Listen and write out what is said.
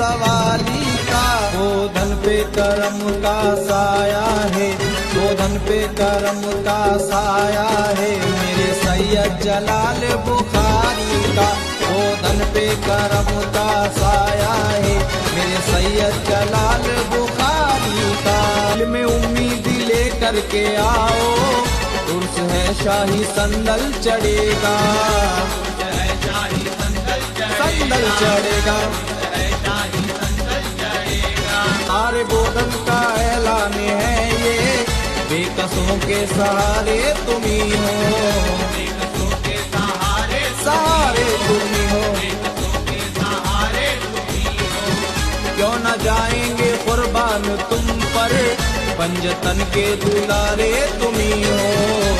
सवाली का। गोधन पे करम का साया है, गोधन पे करम का साया है मेरे सैयद जलाल बुखारी का। गोधन पे करम का साया है मेरे सैयद जलाल बुखारी का। दिल में उम्मीद ले करके आओ, उर्स है शाही संदल चढ़ेगा, संदल चढ़ेगा। सारे बोधन का ऐलान है ये, बेकसों के सहारे तुम ही हो, सहारे तुम ही हो। क्यों न जाएंगे कुर्बान तुम पर, पंजतन के दुलारे तुम ही हो।